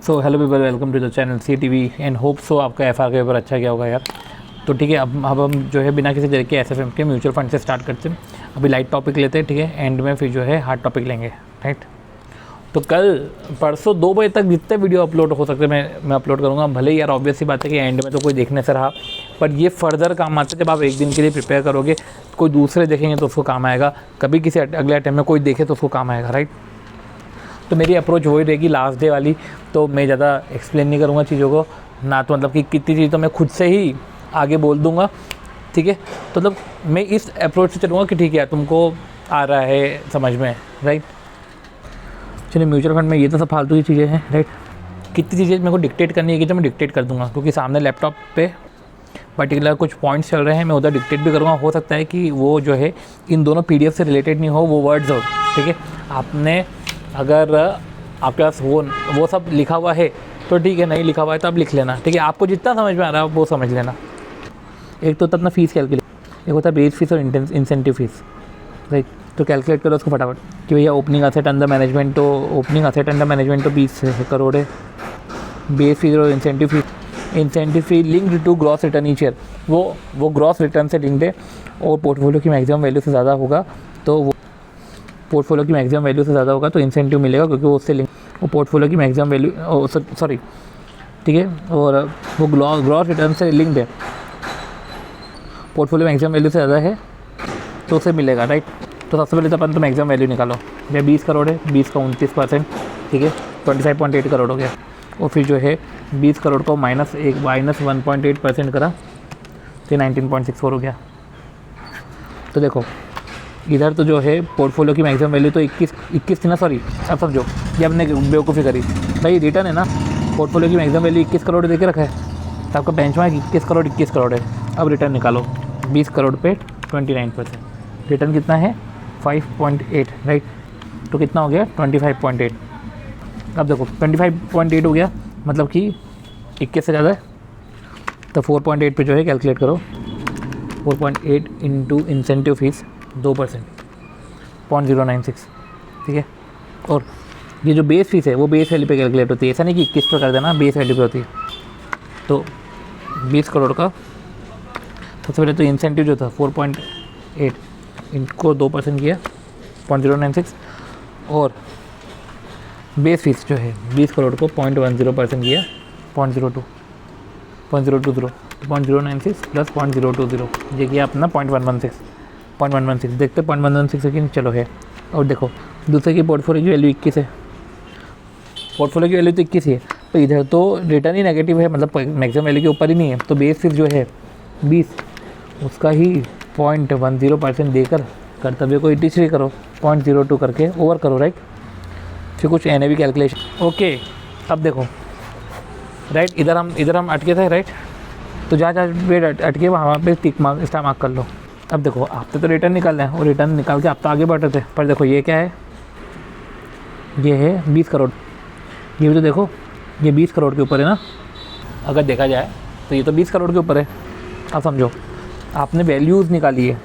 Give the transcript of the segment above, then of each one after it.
So hello people, welcome to the channel C T V and hope so आपका F are का paper अच्छा गया होगा यार। तो ठीक है, अब हम जो है बिना किसी तरह के एस एफ एम के म्यूचुअल फंड से स्टार्ट करते हैं। अभी लाइट टॉपिक लेते हैं, ठीक है, एंड में फिर जो है हार्ड टॉपिक लेंगे, राइट। तो कल परसों 2 बजे तक जितने वीडियो अपलोड हो सकते मैं अपलोड करूँगा। भले ही यार ऑब्वियस सी बात है कि एंड में तो कोई देखने से रहा, पर ये फर्दर काम आता है जब आप एक दिन के लिए प्रिपेयर करोगे। कोई दूसरे देखेंगे तो उसको काम आएगा, कभी किसी अगले अटैम्प्ट में कोई देखे तो उसको काम आएगा, राइट। तो मेरी अप्रोच वही रहेगी लास्ट डे वाली। तो मैं ज़्यादा एक्सप्लेन नहीं करूँगा चीज़ों को ना, तो मतलब कि कितनी चीज़ तो मैं खुद से ही आगे बोल दूँगा, ठीक है। तो मतलब मैं इस अप्रोच से चलूँगा कि ठीक है तुमको आ रहा है समझ में, राइट। चलिए, म्यूचुअल फंड में ये तो सब फालतू की चीज़ें हैं, राइट। कितनी चीज़ें मेरे को डिक्टेट करनी है कि तो मैं डिक्टेट कर दूँगा, क्योंकि सामने लैपटॉप पे पर्टिकुलर कुछ पॉइंट्स चल रहे हैं, मैं उधर डिक्टेट भी करूँगा। हो सकता है कि वो जो है इन दोनों PDF से रिलेटेड नहीं हो, वो वर्ड्स हो, ठीक है। आपने अगर आपके पास वो सब लिखा हुआ है तो ठीक है, नहीं लिखा हुआ है तो आप लिख लेना, ठीक है। आपको जितना समझ में आ रहा है वो समझ लेना। एक तो अपना फ़ीस कैलकुलेट, एक होता है बेस फीस और इंसेंटिव फीस, राइट। तो कैलकुलेट करो उसको फटाफट कि भैया ओपनिंग असेट अंडर मैनेजमेंट तो 20 करोड़ है। बेस फीस और incentive fee linked to gross return each year, वो ग्रॉस रिटर्न से लिंक्ड है और पोर्टफोलियो की मैक्सिमम वैल्यू से ज़्यादा होगा तो इंसेंटिव मिलेगा, क्योंकि वो उससे लिंक, वो पोर्टफोलियो की मैक्सिमम वैल्यू सॉरी, ठीक है। और वो ग्रॉस रिटर्न से लिंक्ड है, पोर्टफोलियो मैक्सिमम वैल्यू से ज़्यादा है तो उसे मिलेगा, राइट। तो सबसे पहले तो अपन तो मैक्सिमम वैल्यू निकालो। ये 20 करोड़ है, 20 का 29%, ठीक है, 25.8 करोड़ हो गया। और फिर जो है 20 करोड़ को माइनस 1.8% करा तो 19.64 हो गया। तो देखो इधर तो जो है पोर्टफोलियो की मैक्सिमम वैल्यू तो 21 थी ना, सॉरी। अब समझो, ये हमने बेवकूफ़ी करी भाई। रिटर्न है ना, पोर्टफोलियो की मैक्सिमम वैल्यू 21 करोड़ दे के रखा है, तो आपका बेंचमार्क 21 करोड़ है। अब रिटर्न निकालो, 20 करोड़ पे 29%, रिटर्न कितना है 5.8, राइट। तो कितना हो गया 25.8। अब देखो 25.8 हो गया, मतलब कि 21 से ज़्यादा है, तो 4.8 पे जो है कैलकुलेट करो। 4.8 इंटू इंसेंटिव फीस 2%, 0.096, ठीक है। और ये जो बेस फीस है वो बेस वैल्यू पे कैलकुलेट होती है, ऐसा नहीं कि 21 पर कर देना, बेस वैल्यू पे होती है। तो 20 करोड़ का सबसे पहले तो इंसेंटिव जो था 4.8, इनको 2% किया 0.096, और बेस फीस जो है 20 करोड़ को 0.10% किया 0.020, 0.096 प्लस 0.020, ये किया अपना 0.116। देखते 0.116 है कि नहीं, चलो है। और देखो दूसरे की पोर्टफोलियो की वैल्यू 21 है, पोर्टफोलियो की वैल्यू तो 21 ही है, तो इधर तो रिटर्न ही नेगेटिव है, मतलब मैक्सिमम वैल्यू के ऊपर ही नहीं है। तो बेस फीस जो है 20, उसका ही 0.10% देकर कर्तव्य को 83 करो, 0.02 करके ओवर करो, राइट। फिर कुछ NAV कैलकुलेशन, ओके। अब देखो, राइट, इधर हम अटके थे, राइट। तो जहाँ वेट अटके वहाँ पे टिक मार्क, स्टार मार्क कर लो। अब देखो आपने तो रिटर्न निकालना है, और रिटर्न निकाल के आप तो आगे बढ़ रहे थे, पर देखो ये क्या है, ये है 20 करोड़। ये भी तो देखो, ये 20 करोड़ के ऊपर है ना, अगर देखा जाए तो ये तो 20 करोड़ के ऊपर है। आप समझो, आपने वैल्यूज़ निकाली है,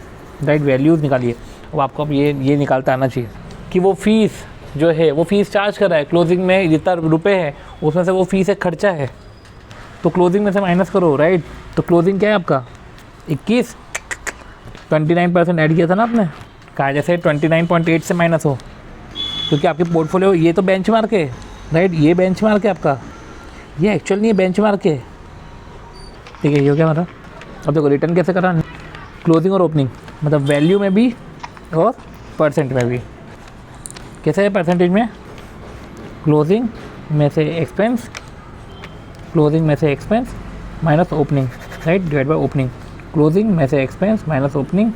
राइट, वैल्यूज़ निकाली है। अब आपको अब ये निकालता आना चाहिए कि वो फ़ीस जो है वो फ़ीस चार्ज कर रहा है क्लोजिंग में, जितना रुपए है उसमें से वो फ़ीस एक खर्चा है, तो क्लोजिंग में से माइनस करो, राइट। तो क्लोजिंग क्या है आपका 21, 29% ऐड किया था ना आपने, कहा जैसे 29.8 से माइनस हो, क्योंकि आपके पोर्टफोलियो ये तो बेंचमार्क है, राइट। ये बेंचमार्क है आपका, ये एक्चुअल नहीं है, बेंचमार्क है, ठीक है। ये हो गया हमारा। अब देखो रिटर्न कैसे करा, क्लोजिंग और ओपनिंग, मतलब वैल्यू में भी और परसेंट में भी। कैसे है परसेंटेज में, क्लोजिंग में से expense minus opening, right, divide by opening. Closing में से expense minus opening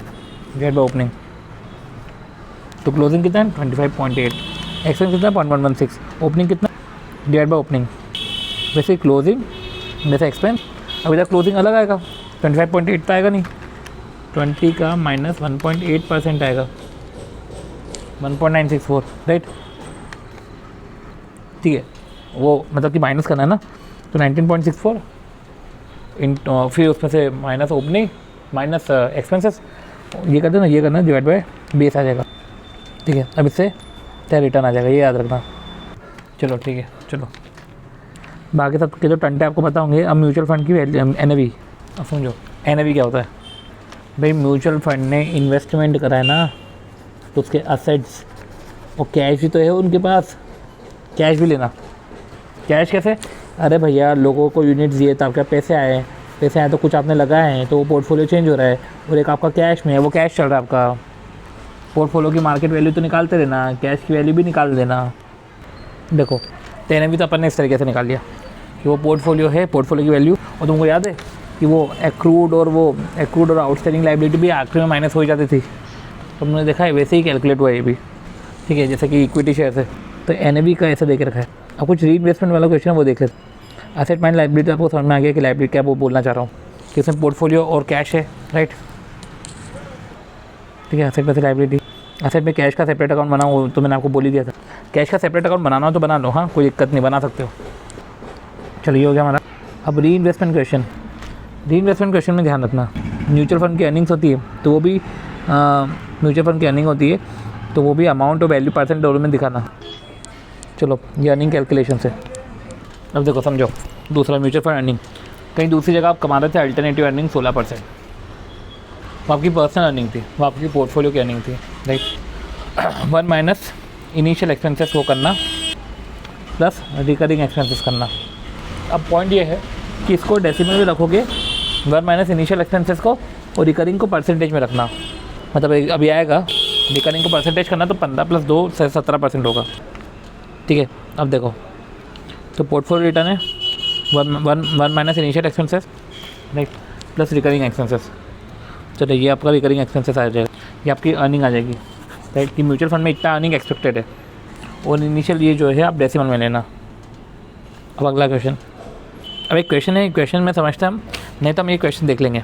divide by opening. तो क्लोजिंग कितना है 25.8, एक्सपेंस कितना 0.116, ओपनिंग कितना डिवाइड बाय ओपनिंग। वैसे क्लोजिंग में से एक्सपेंस, अब इधर क्लोजिंग अलग आएगा, 25.8 तो आएगा नहीं, 20 का माइनस 1.8% आएगा, 1.964, राइट, ठीक है। वो मतलब कि माइनस करना है ना, तो 19.64 फिर उसमें से माइनस ओपनिंग माइनस एक्सपेंसेस, ये कर देना, ये करना, डिवाइड बाय बेस आ जाएगा, ठीक है। अब इससे क्या रिटर्न आ जाएगा, ये याद रखना। चलो ठीक है, चलो बाकी सब के जो टंटे आपको पता होंगे। अब म्यूचुअल फंड की NAV, अब समझो NAV क्या होता है भाई। म्यूचुअल फंड ने इन्वेस्टमेंट करा है ना, तो उसके असेट्स और कैश भी तो है उनके पास, कैश भी लेना। कैश कैसे? अरे भैया लोगों को यूनिट्स दिए तो आपके पैसे आए तो कुछ आपने लगाए हैं तो वो पोर्टफोलियो चेंज हो रहा है, और एक आपका कैश में है, वो कैश चल रहा है आपका। पोर्टफोलियो की मार्केट वैल्यू तो निकालते रहना, कैश की वैल्यू भी निकाल देना। देखो तेने भी तो अपन ने इस तरीके से निकाल लिया कि वो पोर्टफोलियो है, पोर्टफोलियो की वैल्यू। और तुमको याद है कि वो एक्रूड और आउटस्टैंडिंग लायबिलिटी भी आखिरी में माइनस हो ही जाती थी। तुमने देखा है वैसे ही कैलकुलेट हुआ है ये भी, ठीक है, जैसे कि इक्विटी शेयर है। तो NAV का ऐसा देख रखा है। अब कुछ री इन्वेस्टमेंट वाला क्वेश्चन है वो देख लेते। एसेट माइनस लायबिलिटी, आपको समझ में आ गया कि लायबिलिटी क्या वो बोलना चाह रहा हूँ कि इसमें पोर्टफोलियो और कैश है, राइट। ठीक है, एसेट में लायबिलिटी, एसेट में कैश का सेपरेट अकाउंट बनाओ, तो मैंने आपको बोल ही दिया था। कैश का सेपरेट अकाउंट बनाना हो तो बना लो, हाँ कोई दिक्कत नहीं, बना सकते हो। चलो ये हो गया हमारा। अब री इन्वेस्टमेंट क्वेश्चन में ध्यान रखना, म्यूचुअल फंड की अर्निंग्स होती है तो वो भी म्यूचुअल फंड की अर्निंग होती है तो वो भी अमाउंट और वैल्यू % में दिखाना। चलो ये अर्निंग कैलकुलेशन से अब देखो समझो। दूसरा म्यूचुअल फंड अर्निंग, कहीं दूसरी जगह आप कमा रहे थे अल्टरनेटिव अर्निंग 16%, वो आपकी पर्सनल अर्निंग थी, वो आपकी पोर्टफोलियो की अर्निंग थी, राइट। 1 माइनस इनिशियल एक्सपेंसेस वो करना प्लस रिकरिंग एक्सपेंसेस करना। अब पॉइंट ये है कि इसको डेसिमल में रखोगे 1 माइनस इनिशियल एक्सपेंसेस को, और रिकरिंग को परसेंटेज में रखना। मतलब अभी आएगा रिकरिंग को परसेंटेज करना तो 15 + 2 से 17% होगा, ठीक है। अब देखो तो पोर्टफोलियो रिटर्न है 1 minus initial expenses, right, plus recurring expenses. चलो ये आपका रिकरिंग एक्सपेंसेस आ जाएगा, ये आपकी अर्निंग आ जाएगी, राइट, कि म्यूचुअल फंड में इतना अर्निंग एक्सपेक्टेड है, और इनिशियल ये जो है आप डेसिमल में लेना। अब अगला क्वेश्चन, अब एक क्वेश्चन है, क्वेश्चन में समझते हैं हम, नहीं तो हम ये क्वेश्चन देख लेंगे,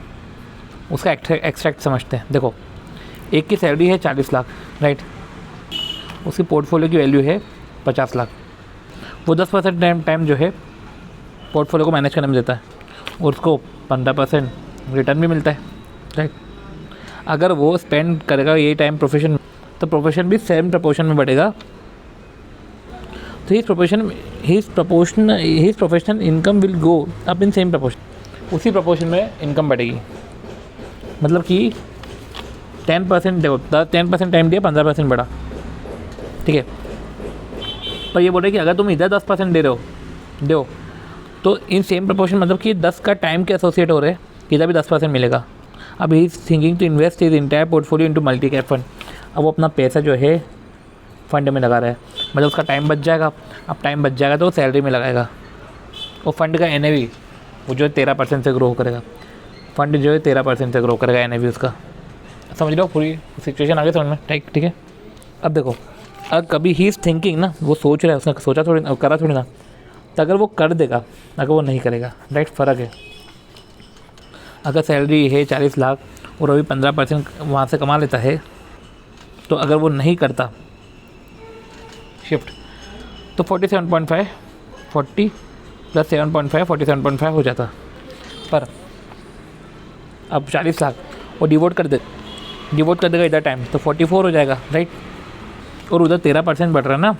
उसका एक्सट्रैक्ट समझते हैं। देखो एक की सैलरी है 40 लाख, राइट, उसकी पोर्टफोलियो की वैल्यू है 50 लाख। वो 10% टाइम जो है पोर्टफोलियो को मैनेज करने में देता है, और उसको 15% रिटर्न भी मिलता है, राइट। अगर वो स्पेंड करेगा ये टाइम प्रोफेशन, तो प्रोफेशन भी सेम प्रपोर्शन में बढ़ेगा। तो his professional income will go up in same proportion, उसी प्रपोर्शन में इनकम बढ़ेगी। मतलब कि 10% देखो 10% टाइम दिया 15% बढ़ा, ठीक है। पर ये बोल रहे कि अगर तुम इधर 10% दे रहे हो तो इन सेम प्रपोर्शन, मतलब कि 10 का टाइम के एसोसिएट हो रहे हैं, इधर भी 10% मिलेगा। अब he is thinking to invest his entire portfolio into multi cap fund. अब वो अपना पैसा जो है फंड में लगा रहा है, मतलब उसका टाइम बच जाएगा। अब टाइम बच जाएगा तो वो सैलरी में लगाएगा। वो फंड का NAV वो जो है 13% से ग्रो करेगा, फंड जो है 13% से ग्रो करेगा NAV उसका। समझ लो पूरी सिचुएशन आगे समझ में, ठीक है। अब देखो अगर कभी ही इज़ थिंकिंग ना, वो सोच रहा है, उसने सोचा थोड़ी ना, करा थोड़ी ना, तो अगर वो कर देगा, अगर वो नहीं करेगा, राइट, फ़र्क है। अगर सैलरी है 40 लाख और अभी 15% वहाँ से कमा लेता है, तो अगर वो नहीं करता शिफ्ट तो 47.5 40 + 7.5 47.5 हो जाता। पर अब 40 लाख और डिवोट कर देगा इधर टाइम, तो 44 हो जाएगा, राइट। और उधर 13% बढ़ रहा है ना,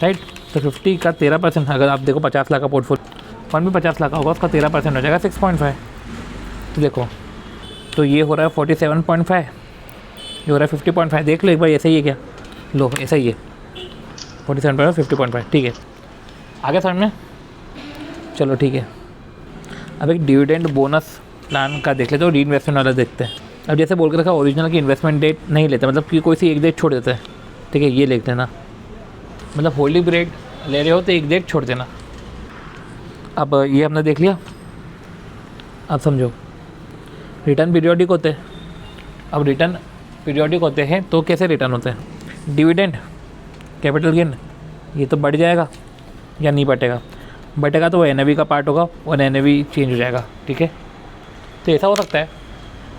राइट। तो 50 का 13%, अगर आप देखो 50 लाख का पोर्टफोलियो, फंड भी 50 लाख का होगा, उसका 13% हो जाएगा 6.5। तो देखो तो ये हो रहा है 47.5, ये हो रहा है 50.5। देख लो एक बार, ऐसा ही है क्या? लो ऐसा ही है 47.5 50.5, ठीक है। आगे समझ में? चलो ठीक है। अब एक डिविडेंड बोनस प्लान का देख लेते हो, री इन्वेस्टमेंट वाला देखते हैं। अब जैसे बोल के रखा ओरिजिनल की इन्वेस्टमेंट डेट नहीं लेते, मतलब कि कोई सी एक डेट छोड़ देता है, ठीक है, ये लिख लेना। मतलब होल्डिंग पीरियड ले रहे हो तो एक डेट छोड़ देना। अब ये हमने देख लिया। अब समझो रिटर्न पीरियोडिक होते हैं। अब रिटर्न पीरियोडिक होते हैं तो कैसे रिटर्न होते हैं? डिविडेंड, कैपिटल गेन, ये तो बढ़ जाएगा या नहीं बढ़ेगा? बढ़ेगा तो वो NAV का पार्ट होगा और NAV चेंज हो जाएगा, ठीक है। तो ऐसा हो सकता है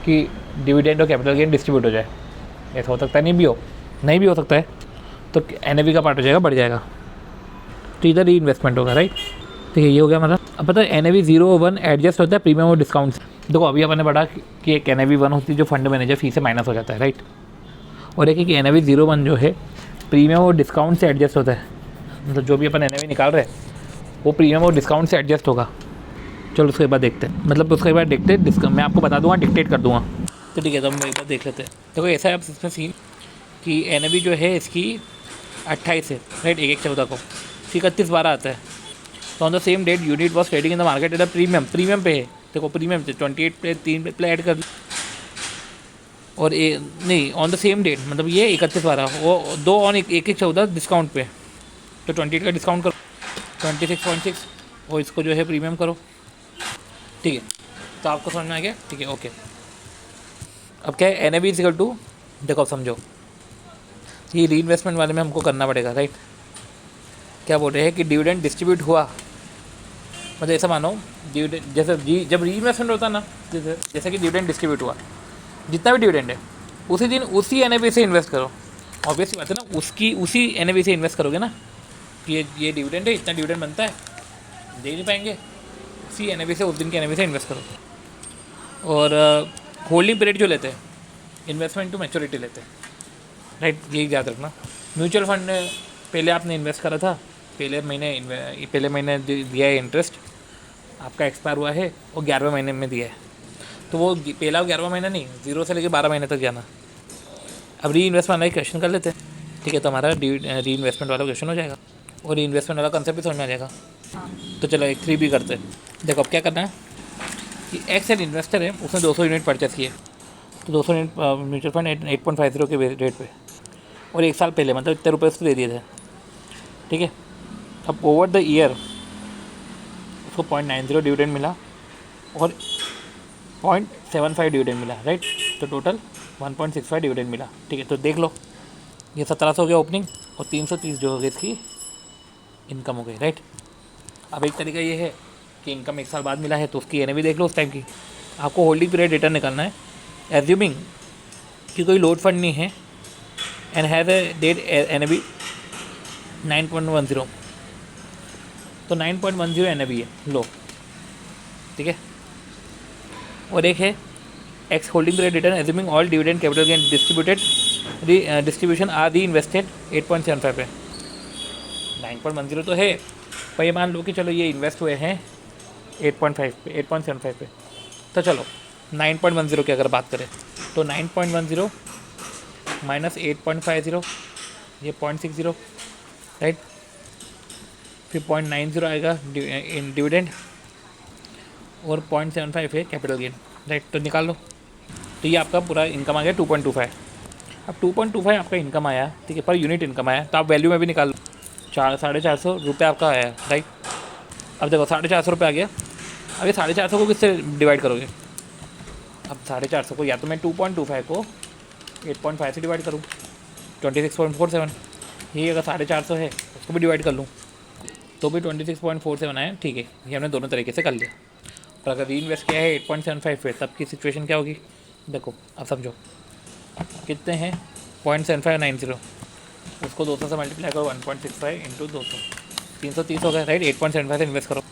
कि डिविडेंड और कैपिटल गेन डिस्ट्रीब्यूट हो जाए, ऐसा हो सकता है, नहीं भी हो सकता है। तो NAV का पार्ट हो जाएगा, बढ़ जाएगा, तो इधर री इन्वेस्टमेंट होगा, राइट। ठीक है, ये हो गया मतलब। अब पता है NAV 0 1 एडजस्ट होता है प्रीमियम और डिस्काउंट से। देखो अभी अपन ने पढ़ा कि एक NAV 1 होती है जो फंड मैनेजर फी से माइनस हो जाता है, राइट। और एक NAV 0 1 जो है प्रीमियम और डिस्काउंट से एडजस्ट होता है। मतलब जो भी अपन NAV निकाल रहे हैं वो प्रीमियम और डिस्काउंट से एडजस्ट होगा। चलो उसके बाद देखते हैं, मतलब उसके बाद देखते हैं मैं आपको बता दूंगा, डिक्टेट कर दूंगा। तो ठीक है, तो हम एक बार देख लेते हैं। देखो ऐसा है अब इसमें सीन कि NAV जो है इसकी 28 है, राइट, 1/14 को 31/12 आता है। तो on the same date unit was trading in the market at premium पे है। देखो प्रीमियम से 28 पे 3 पे ऐड कर, और नहीं ऑन द सेम डेट, मतलब ये 31/12, वो 2 ऑन 1/14 डिस्काउंट पे। तो 28 का डिस्काउंट करो 26.6, और इसको जो है प्रीमियम करो। ठीक है, तो आपको समझ में आ गया? ठीक है, ओके। अब क्या है, NAV इक्वल टू, देखो अब समझो, ये री इन्वेस्टमेंट वाले में हमको करना पड़ेगा, राइट। क्या बोल रहे हैं कि डिविडेंड डिस्ट्रीब्यूट हुआ, मतलब ऐसा मानो डिविडेंड जैसे जब री इन्वेस्टमेंट होता ना, जैसे कि डिविडेंड डिस्ट्रीब्यूट हुआ, जितना भी डिविडेंड है उसी दिन उसी NAV से इन्वेस्ट करो। ऑब्वियसली बात है ना, उसी NAV से इन्वेस्ट करोगे ना, कि ये डिविडेंड है, इतना डिविडेंड बनता है, दे नहीं पाएंगे, उसी NAV से, उस दिन के NAV से इन्वेस्ट करो। और होल्डिंग पीरियड जो लेते हैं, इन्वेस्टमेंट टू मैच्योरिटी लेते हैं, राइट, ये याद रखना। म्यूचुअल फंड में पहले आपने इन्वेस्ट करा था, पहले महीने दिया है इंटरेस्ट, आपका एक्सपायर हुआ है और 11वें महीने में दिया है, तो वो पहला 11वां महीना नहीं, 0 से लेकर 12 महीने तक जाना। अब री इन्वेस्टमेंट वाला क्वेश्चन कर लेते हैं, ठीक है। तो हमारा री इन्वेस्टमेंट वाला क्वेश्चन हो जाएगा, और री इन्वेस्टमेंट वाला कंसेप्ट भी समझ में आ जाएगा। तो चलो एक 3 भी करते हैं। देखो अब क्या करना है कि एक्स एन इन्वेस्टर है, उसने 200 यूनिट परचेस किए, तो 200 यूनिट म्यूचुअल फंड 8.50 के रेट पे, और 1 साल पहले मतलब इतने रुपये उसको दे दिए थे, ठीक है। अब ओवर द ईयर उसको 0.90 डिविडेंड मिला और 0.75 डिविडेंड मिला, राइट। तो टोटल 1.65 डिविडेंड मिला, ठीक है। तो देख लो, ये 1700 हो गया ओपनिंग, और 330 जो हो गई इसकी इनकम हो गई, राइट। अब एक तरीका ये है कि इनकम 1 साल बाद मिला है, तो उसकी NAV देख लो उस टाइम की। आपको होल्डिंग पीरियड रिटर्न निकालना है, एज्यूमिंग कि कोई लोड फंड नहीं है, and has a date NAV 9.10, तो 9.10 NAV है लो, ठीक है। और एक है X holding period return, assuming all dividend capital gain distribution are reinvested 8.75 पे। 9.10 तो है, पर ये मान लो कि चलो ये इन्वेस्ट हुए हैं 8.75 पे, तो चलो 9.10 की अगर बात करें, तो 9.10 माइनस 8.50, ये 0.60, राइट। फिर 0.90 आएगा इन डिविडेंड, और 0.75 है कैपिटल गेन, राइट। तो निकाल लो, तो ये आपका पूरा इनकम आ गया 2.25। अब 2.25 आपका इनकम आया, ठीक है, पर यूनिट इनकम आया, तो आप वैल्यू में भी निकाल लो, 450 रुपये आपका आया, राइट। अब देखो 450 रुपये आ गया। अब ये 450 को किससे डिवाइड करोगे? अब 450 को या तो मैं 2.25 को 8.5 से डिवाइड करूँ, 26.47, ये अगर 450 है उसको भी डिवाइड कर लूँ तो भी 26.47 आया, ठीक है। ये हमने दोनों तरीके से कर लिया। और अगर री इन्वेस्ट किया है 8.75 पे, तब की सिचुएशन क्या होगी? देखो अब समझो, कितने हैं 0.7590, उसको 200 से मल्टीप्लाई करो, 1.65 इंटू 200, 330 हो गया, राइट। 8.75 से इन्वेस्ट करो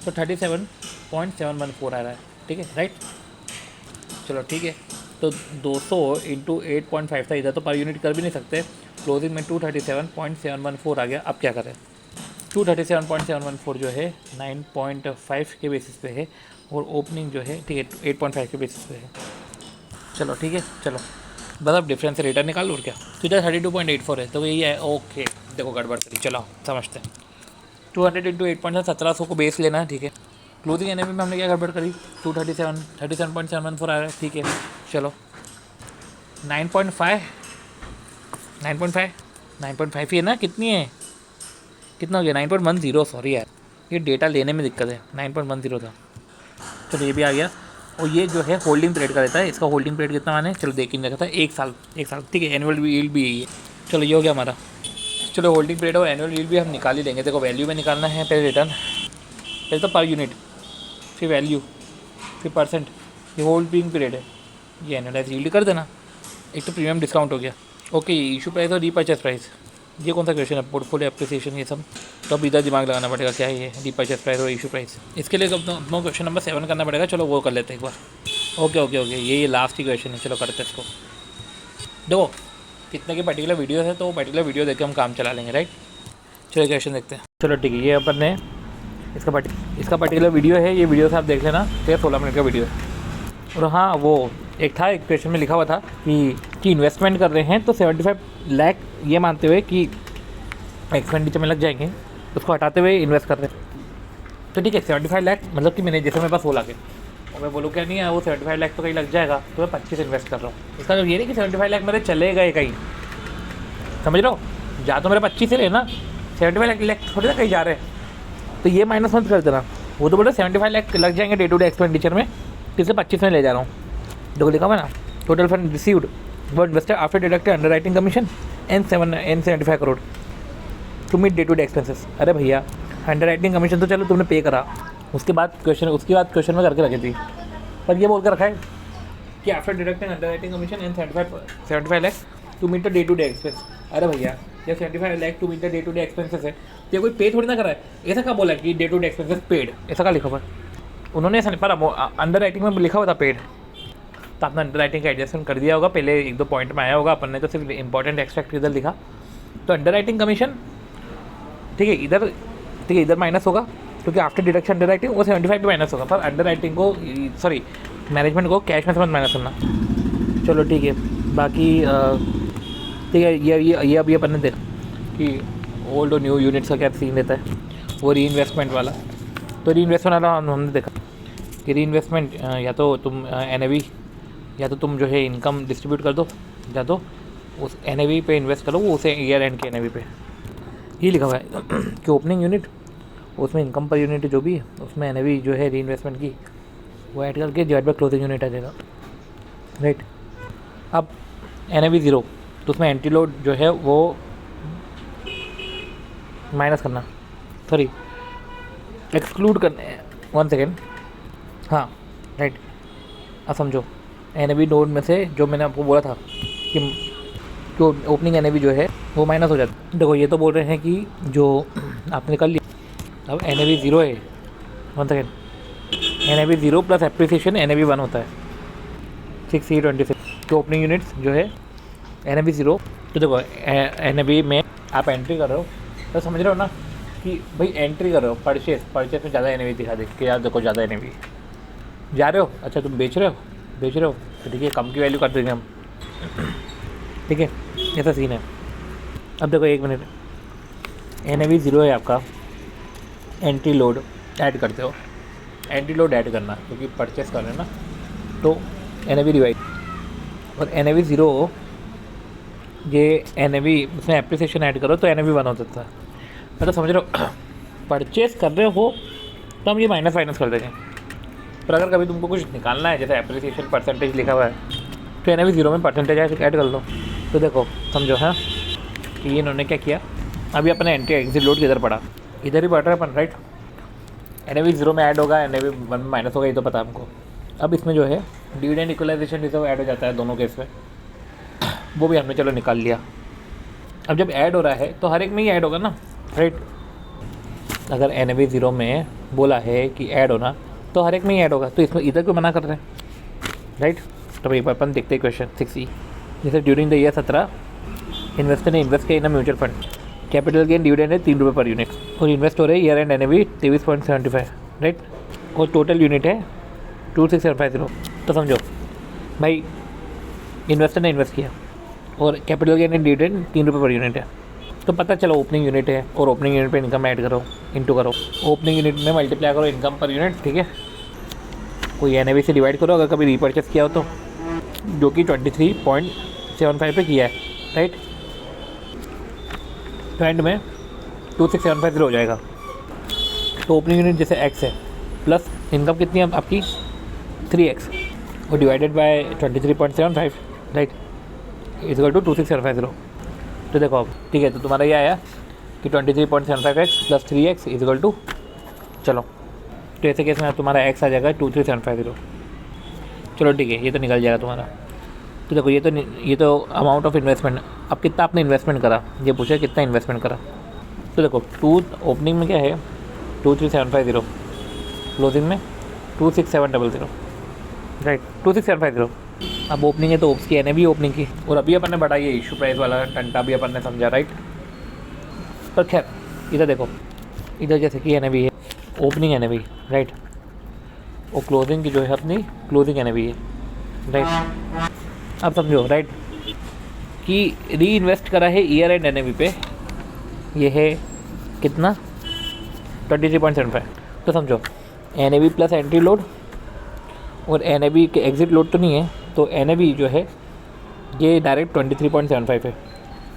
तो 37.714 आ रहा है, ठीक है, राइट। चलो ठीक है, तो 200 इंटू 8.5 था, इधर तो पर यूनिट कर भी नहीं सकते, क्लोजिंग में 237.714 आ गया। अब क्या करें? 237.714 जो है 9.5 के बेसिस पे है, और ओपनिंग जो है, ठीक है, 8.5 के बेसिस पे है। चलो ठीक है, चलो बस अब डिफरेंस से रिटर्न निकाल लो, और क्या। तो इधर 32.84 है, तो यही है, ओके। देखो गड़बड़ करी, चलो समझते हैं। 200 इंटू 8.5 1700 को बेस लेना है, ठीक है। क्लोजिंग NAV में हमने क्या गड़बड़ करी? 37.714 आ रहा है, ठीक है। चलो 9.5 ही है ना, कितनी है, कितना हो गया? 9.10, सॉरी यार, ये डेटा लेने में दिक्कत है, 9.10 था। चलो ये भी आ गया। और ये जो है होल्डिंग पीरियड का रहता है, इसका होल्डिंग पीरियड कितना माने, चलो देख ही रखा था, 1 साल, ठीक है। एनुअल यील्ड भी यही है। चलो ये हो गया हमारा। चलो होल्डिंग पीरियड और एनुअल यील्ड भी हम निकाल ही लेंगे। देखो वैल्यू में निकालना है, पहले रिटर्न, पहले तो पर यूनिट, फिर वैल्यू, फिर परसेंट। ये होल्डिंग पीरियड है, ये एनुअलाइज यील्ड कर देना। एक तो प्रीमियम डिस्काउंट हो गया, ओके। इशू प्राइस और रीपर्चेस प्राइस, ये कौन सा क्वेश्चन है? पोर्टफोलियो एप्रिसिएशन, ये सब तो अब इधर दिमाग लगाना पड़ेगा, क्या है ये रीपर्चेस प्राइस और इशू प्राइस। इसके लिए अपना क्वेश्चन नंबर 7 करना पड़ेगा। चलो वो कर लेते हैं एक बार। ओके, ये लास्ट ही क्वेश्चन है, चलो करते हैं इसको। देखो कितने के पर्टिकुलर वीडियो है, तो वो पर्टिकुलर वीडियो देख के हम काम चला लेंगे, राइट। चलो क्वेश्चन देखते हैं। चलो ठीक है, ये अपन ने इसका पर्टिकुलर वीडियो है, ये वीडियो से आप देख लेना, तो 16 मिनट का वीडियो है। और हाँ, वो एक था, एक क्वेश्चन में लिखा हुआ था कि इन्वेस्टमेंट कर रहे हैं तो 75 लाख ये मानते हुए कि एक्सपेंडिचर में लग जाएंगे, उसको हटाते हुए इन्वेस्ट कर रहे हैं। तो ठीक है, 75 लाख मतलब कि मैंने जैसे मेरे पास 16 के, और मैं बोलूँ क्या नहीं है वो 75 लाख तो कहीं लग जाएगा, तो मैं 25 इन्वेस्ट कर रहा हूँ। इसका मतलब ये नहीं कि 75 लाख मेरे चले गए कहीं, समझ रहे हो, जा तो मेरे 25 से रहे ना, 75 लाख थोड़ी ना कहीं जा रहे हैं। तो ये माइनस मत कर देना, वो तो बोले 75 लाख लग जाएंगे डे टू डे एक्सपेंडिचर में, इससे 25 में ले जा रहा हूँ। देखो लिखा हुआ ना, टोटल फंड रिसीव्ड व invested after deducted underwriting commission and 75 crore to meet day to day expenses. अरे भैया, अंडरराइटिंग कमीशन तो चलो तुमने पे करा, उसके बाद क्वेश्चन में करके रखी थी, पर ये बोल कर रखा है कि after deducting underwriting commission and 75 lakh to meet the day to day expense. अरे भैया, ये 75 lakh to meet the day to day expenses है, तो ये कोई पे थोड़ी ना करा है। ऐसा क्या बोला कि day to day expenses paid, ऐसा क्या लिखा हुआ है? उन्होंने ऐसा नहीं, पर अंडर राइटिंग में लिखा हुआ था पेड, तो आपने अंडर राइटिंग का एडजस्टमेंट कर दिया होगा, पहले 1-2 पॉइंट में आया होगा, अपन ने तो सिर्फ इंपॉर्टेंट एक्सट्रैक्ट इधर लिखा। तो अंडर राइटिंग कमीशन ठीक है, इधर माइनस होगा, क्योंकि आफ्टर डिडक्शन अंडर राइटिंग वो 75 पे माइनस होगा, पर अंडर राइटिंग को मैनेजमेंट को कैश में समझ माइनस करना। चलो ठीक है, बाकी ठीक है, ये अभी अपन ने देखा कि ओल्ड और न्यू यूनिट्स का क्या सीन रहता है, वो री इन्वेस्टमेंट वाला। तो री इन्वेस्टमेंट वाला हमने देखा कि री इन्वेस्टमेंट या तो तुम NAV या तो तुम जो है इनकम डिस्ट्रीब्यूट कर दो, या तो उस NAV पे इन्वेस्ट करो, वो उसे ईयर एंड के NAV पे ये लिखा हुआ है कि ओपनिंग यूनिट उसमें इनकम पर यूनिट जो भी है उसमें NAV जो है री इन्वेस्टमेंट की वो ऐड करके डिवाइड बाय क्लोजिंग यूनिट आ जाएगा, राइट। अब NAV 0 तो उसमें एंटी लोड जो है वो माइनस करना, एक्सक्लूड करना, 1 सेकेंड, हाँ राइट। अब समझो NAV नोड में से जो मैंने आपको बोला था कि जो ओपनिंग NAV जो है वो माइनस हो जाता है। देखो ये तो बोल रहे हैं कि जो आपने कर लिया, अब NAV 0 है, 1 second, NAV 0 plus appreciation NAV 1 होता है 6E26। तो ओपनिंग यूनिट्स जो है NAV 0, तो देखो NAV में आप एंट्री कर रहे हो तो समझ रहे हो ना कि भाई एंट्री कर रहे हो, परचेस में ज़्यादा NAV दिखा दे कि यार देखो ज़्यादा NAV जा रहे हो, अच्छा तुम बेच रहे हो तो ठीक है, कम की वैल्यू कर देंगे हम, ठीक है, ऐसा सीन है। अब देखो 1 मिनट, NAV 0 है आपका, एंट्री लोड ऐड करते हो, एंट्री लोड ऐड करना क्योंकि परचेस कर रहे हैं ना, तो NAV डिवाइड और NAV 0 ये NAV उसमें एप्रिसिएशन ऐड करो तो NAV 1 हो जाता है। मतलब समझ रहे हो, परचेस कर रहे हो तो हम ये माइनस कर देंगे, पर अगर कभी तुमको कुछ निकालना है जैसे एप्रिसिएशन परसेंटेज लिखा हुआ है तो NAV 0 में परसेंटेज ऐड कर लो। तो देखो समझो है कि ये इन्होंने क्या किया, अभी अपने एंट्री एग्जिट लोड किधर पड़ा, इधर ही बढ़ रहा है अपन, राइट। NAV 0 में ऐड होगा, NAV 1 में माइनस होगा, ये तो पता है हमको। अब इसमें जो है डिविडेंड इक्वलाइजेशन रिजर्व ऐड हो जाता है दोनों केस में, वो भी हमने चलो निकाल लिया। अब जब ऐड हो रहा है तो हर एक में ही ऐड होगा ना, राइट। अगर NAV 0 में बोला है कि ऐड होना तो हर एक में ही ऐड होगा, तो इसमें इधर क्यों मना कर रहे हैं, राइट। तो भाई अपन देखते हैं क्वेश्चन 6E। जैसे ड्यूरिंग द ईयर 17 इन्वेस्टर ने इन्वेस्ट किया in mutual fund, capital gain dividend है 3 रुपये पर यूनिट, और इन्वेस्ट हो रहे ईयर एंड NAV 23.75, राइट। और टोटल यूनिट है 26750। तो समझो भाई इन्वेस्टर ने इन्वेस्ट किया और कैपिटल गेन एंड डिविडेंड 3 रुपये पर यूनिट है, तो पता चलो ओपनिंग यूनिट है और ओपनिंग यूनिट पे इनकम ऐड करो, इंटू करो, ओपनिंग यूनिट में मल्टीप्लाई करो इनकम पर यूनिट, ठीक है। कोई NAV से डिवाइड करो अगर कभी रीपर्चेस किया हो तो, जो कि 23.75 पे किया है, राइट। तो एंड में 26750 हो जाएगा। तो ओपनिंग यूनिट जैसे X है प्लस इनकम कितनी है आपकी 3X और divided by 23.75, right, is equal to 26750। तो देखो अब ठीक है, तो तुम्हारा ये आया कि 23.75x plus 3x is equal to, चलो तो ऐसे केस में तुम्हारा x आ जाएगा 23750। चलो ठीक है, ये तो निकल जाएगा तुम्हारा। तो देखो ये तो अमाउंट ऑफ इन्वेस्टमेंट, अब कितना आपने इन्वेस्टमेंट करा, ये पूछा कितना इन्वेस्टमेंट करा। तो देखो ओपनिंग में क्या है 23750, क्लोजिंग में 26700, राइट, 26750। अब ओपनिंग है तो ओप्स की NAV ओपनिंग की, और अभी अपन ने बढ़ाई है इशू प्राइस वाला टंटा भी अपन ने समझा, राइट। पर खैर इधर देखो, इधर जैसे कि NAV है ओपनिंग एन राइट, और क्लोजिंग की जो है अपनी क्लोजिंग एन है राइट। अब समझो राइट कि री इन्वेस्ट करा है ईयर एंड एन पे, ये है कितना 23.75। तो समझो एन प्लस एंट्री लोड और एन के एग्ज़िट लोड तो नहीं है, तो एन जो है ये डायरेक्ट 23.75 है।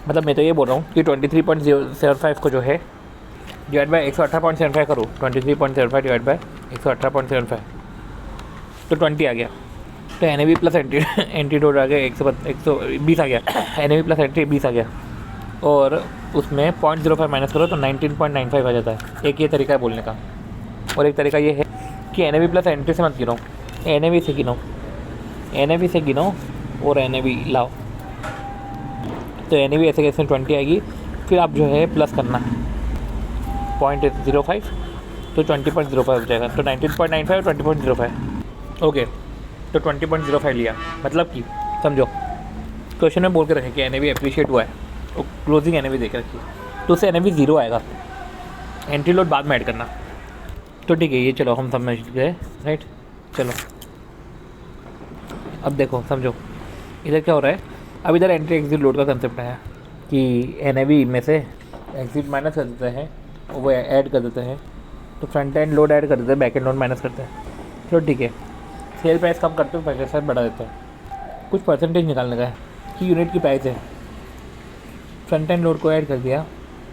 मतलब मैं तो ये बोल रहा हूँ कि 23.75 को जो है डिवाइड बाई 118.75 करूँ, 23.75 डिवाइड बाई 118.75 तो 20 आ गया। तो एन प्लस एंट्री लोड आ गया 120 आ गया, एन प्लस एंट्री 20 आ गया, और उसमें 0.05 माइनस करो तो 19.95 आ जाता है। एक ये तरीका है बोलने का, और एक तरीका ये है कि एन प्लस एंट्री से मत गिनो, एन से गिनो, एन से गिनो और एन लाओ। तो एन ऐसे कैसे 20 आएगी, फिर आप जो है प्लस करना 0.05 तो 20.05 हो जाएगा। तो 19.95 और 20.05 ओके, तो 20.05 लिया। मतलब कि समझो क्वेश्चन में बोल के रखे कि एन अप्रिशिएट हुआ है, तो क्लोजिंग एन देख रखी है, तो उससे एन 0 आएगा, एंट्री लोड बाद में ऐड करना। तो ठीक है, ये चलो हम समझ गए राइट। चलो अब देखो समझो इधर क्या हो रहा है। अब इधर एंट्री एग्जिट लोड का कंसेप्ट आया कि एन में से एग्जिट माइनस कर देते हैं और वो ऐड कर देते हैं, तो फ्रंट एंड लोड ऐड कर देते हैं, बैक एंड लोड माइनस करते हैं। तो ठीक है, सेल प्राइस कम करते हैं, परसेंटेज बढ़ा देते हैं। कुछ परसेंटेज निकालने का है कि यूनिट की प्राइस है, फ्रंट एंड लोड को ऐड कर दिया,